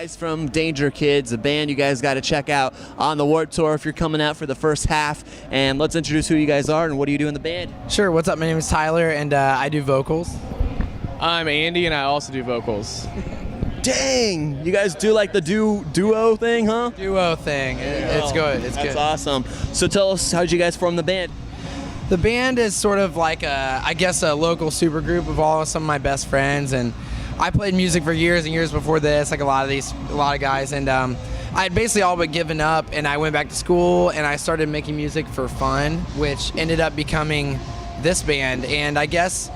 guys from Dangerkids, a band you guys got to check out on the Warped Tour if you're coming out for the first half. And let's introduce who you guys are and what do you do in the band? Sure, what's up? My name is Tyler, and I do vocals. I'm Andy, and I also do vocals. Dang, you guys do like the duo thing, huh? Duo thing. It's good. It's That's good. awesome. So tell us, how'd you guys form the band? The band is sort of like I guess a local supergroup of all of some of my best friends, and I played music for years and years before this, like a lot of guys, and I had basically all but given up, and I went back to school and I started making music for fun, which ended up becoming this band. And I guess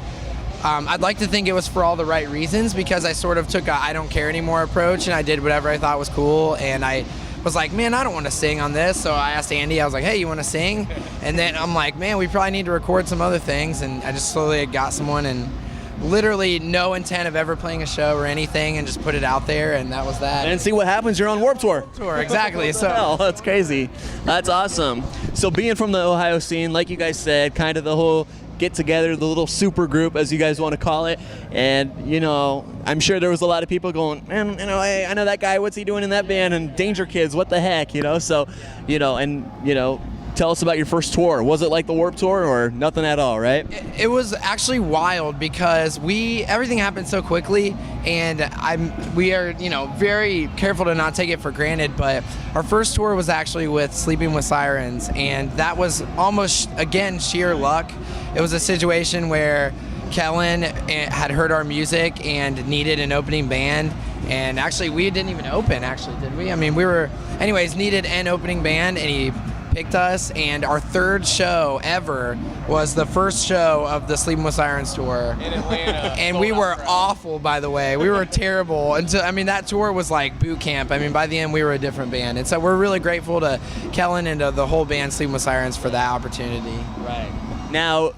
I'd like to think it was for all the right reasons, because I sort of took a I don't care anymore approach, and I did whatever I thought was cool, and I was like, man, I don't want to sing on this. So I asked Andy, I was like, hey, you want to sing? And then I'm like, man, we probably need to record some other things. And I just slowly got someone, and literally no intent of ever playing a show or anything, and just put it out there, and that was that. And see what happens, you're on Warped Tour. Exactly. So Hell, that's crazy. That's awesome. So being from the Ohio scene, like you guys said, kind of the whole get together, the little super group, as you guys want to call it, and I'm sure there was a lot of people going, man, hey, I know that guy, what's he doing in that band, and Dangerkids, what the heck, so tell us about your first tour. Was it like the Warped Tour or nothing at all, right? it was actually wild, because everything happened so quickly, and we are very careful to not take it for granted, but our first tour was actually with Sleeping with Sirens, and that was almost, again, sheer luck. It was a situation where Kellen had heard our music and needed an opening band, and actually we didn't even open, did we? I mean, needed an opening band, and he picked us, and our third show ever was the first show of the Sleeping with Sirens tour In Atlanta. and we were awful, by the way. We were terrible. And so, that tour was like boot camp. By the end, we were a different band. And so we're really grateful to Kellen and to the whole band Sleeping with Sirens for that opportunity. Right. Now,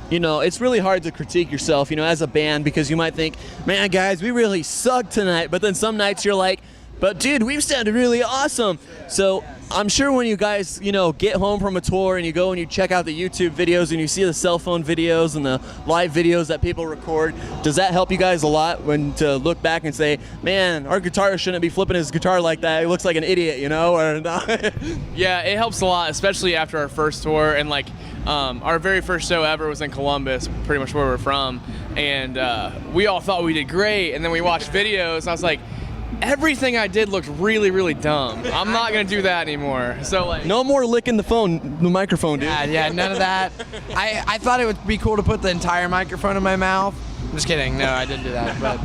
it's really hard to critique yourself, as a band, because you might think, man, guys, we really sucked tonight. But then some nights you're like, but dude, we've sounded really awesome. So I'm sure when you guys, get home from a tour and you go and you check out the YouTube videos and you see the cell phone videos and the live videos that people record, does that help you guys a lot to look back and say, man, our guitarist shouldn't be flipping his guitar like that. He looks like an idiot, or Yeah, it helps a lot, especially after our first tour, and our very first show ever was in Columbus, pretty much where we're from, and we all thought we did great, and then we watched videos, and I was like, everything I did looked really, really dumb. I'm not gonna do that anymore. So no more licking the microphone, dude. Yeah, none of that. I thought it would be cool to put the entire microphone in my mouth. I'm just kidding. No, I didn't do that. But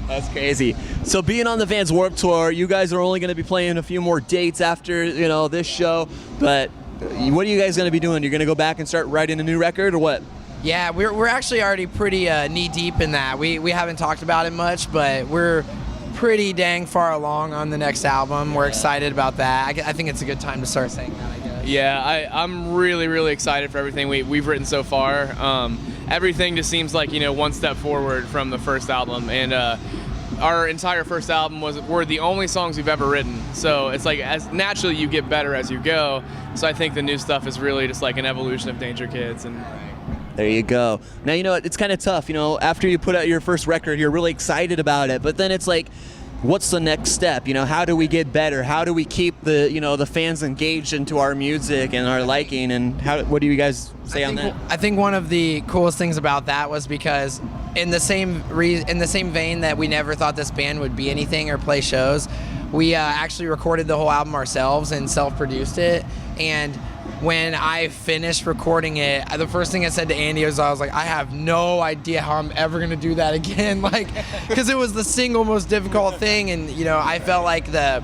that's crazy. So being on the Vans Warped Tour, you guys are only going to be playing a few more dates after this show. But what are you guys going to be doing? You're going to go back and start writing a new record, or what? Yeah, we're actually already pretty knee deep in that. We haven't talked about it much, but we're pretty dang far along on the next album. We're excited about that. I think it's a good time to start saying that, I guess. Yeah, I'm really, really excited for everything we've written so far. Everything just seems like, one step forward from the first album. And our entire first album were the only songs we've ever written. So it's like, as naturally you get better as you go. So I think the new stuff is really just like an evolution of Dangerkids. And there you go. Now, it's kind of tough, after you put out your first record, you're really excited about it, but then it's like, what's the next step? How do we get better? How do we keep the fans engaged into our music and our liking? And what do you guys say on that? I think one of the coolest things about that was because in the same vein that we never thought this band would be anything or play shows, we actually recorded the whole album ourselves and self-produced it. And when I finished recording it, the first thing I said to Andy was, I was like, I have no idea how I'm ever going to do that again. Because it was the single most difficult thing. And, I felt like the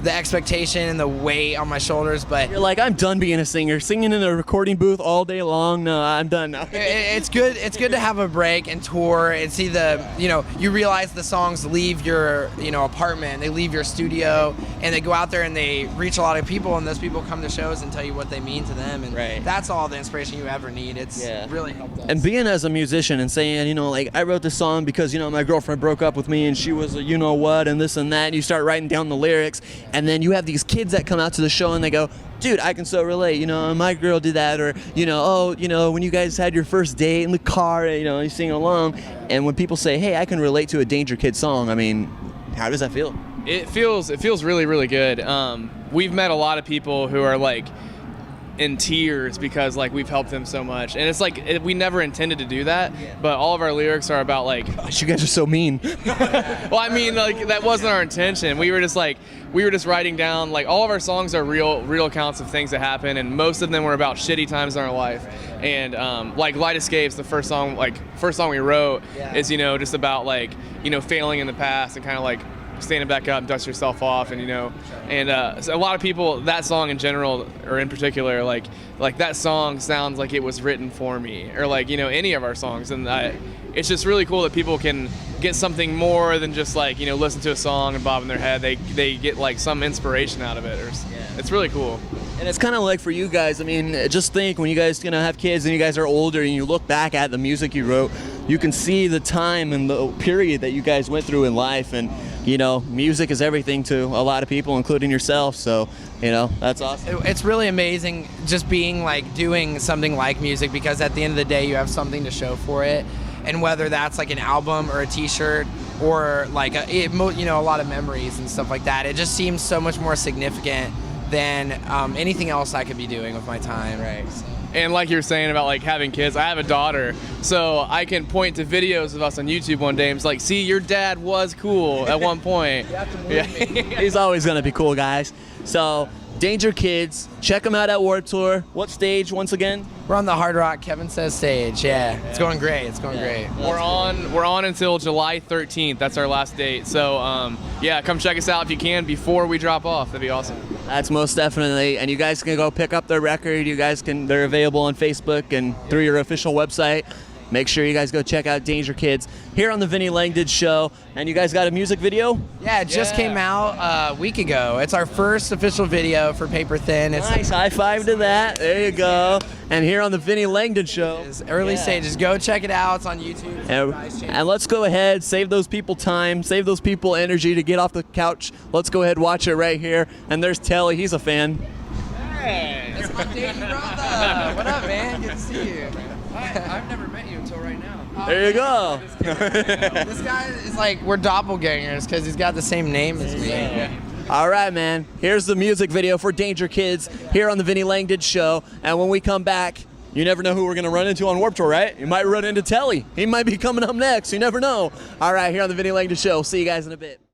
expectation and the weight on my shoulders, but you're like, I'm done being a singer, singing in a recording booth all day long. No, I'm done now. It's good to have a break and tour and see you realize the songs leave your apartment, they leave your studio, and they go out there and they reach a lot of people, and those people come to shows and tell you what they mean to them, and that's all the inspiration you ever need. It's really helped us. And being as a musician and saying, I wrote this song because my girlfriend broke up with me and she was a what and this and that, and you start writing down the lyrics. And then you have these kids that come out to the show and they go, dude, I can so relate, my girl did that, or, when you guys had your first date in the car, you sing along. And when people say, hey, I can relate to a Dangerkids song, how does that feel? It feels really, really good. We've met a lot of people who are like in tears because like we've helped them so much, and it's like we never intended to do that, but all of our lyrics are about like, Gosh, you guys are so mean. well, I mean, like that wasn't our intention. We were just writing down, like, all of our songs are real accounts of things that happen, and most of them were about shitty times in our life. And like Light Escapes, the first song we wrote, is, you know, just about like, you know, failing in the past and kind of like standing back up and dust yourself off, and, you know, and so a lot of people, that song in general, or in particular, like that song sounds like it was written for me, or like, you know, any of our songs. And it's just really cool that people can get something more than just like, you know, listen to a song and bob in their head. They get like some inspiration out of it, or it's really cool. And it's kind of like for you guys, I mean, just think when you guys, you know, have kids and you guys are older and you look back at the music you wrote, you can see the time and the period that you guys went through in life. And, you know, music is everything to a lot of people, including yourself. So, you know, that's awesome. It's really amazing just being like doing something like music, because at the end of the day, you have something to show for it. And whether that's like an album or a t-shirt or like you know, a lot of memories and stuff like that, it just seems so much more significant than anything else I could be doing with my time. Right. And like you were saying about like having kids, I have a daughter, so I can point to videos of us on YouTube one day and it's like, see, your dad was cool at one point. You have to believe me. He's always going to be cool, guys. So, Dangerkids, check them out at Warped Tour. What stage once again? We're on the Hard Rock Kevin Says stage. Yeah, it's going great. It's going great. We're on until July 13th. That's our last date. So yeah, come check us out if you can before we drop off. That'd be awesome. That's most definitely. And you guys can go pick up their record. They're available on Facebook and through your official website. Make sure you guys go check out Dangerkids here on the Vinnie Langdon Show. And you guys got a music video? Yeah, it just came out a week ago. It's our first official video for Paper Thin. It's Nice, high five to that. There you go. And here on the Vinnie Langdon Show. early stages. Go check it out. It's on YouTube. And let's go ahead, save those people time, save those people energy to get off the couch. Let's go ahead and watch it right here. And there's Telly, he's a fan. Hey, that's my dating brother. What up, man? Good to see you. I've never met you until right now. There you go. This guy is like, we're doppelgangers because he's got the same name as me. Yeah. All right, man. Here's the music video for Dangerkids here on the Vinnie Langdon Show. And when we come back, you never know who we're going to run into on Warped Tour, right? You might run into Telly. He might be coming up next. You never know. All right, here on the Vinnie Langdon Show. See you guys in a bit.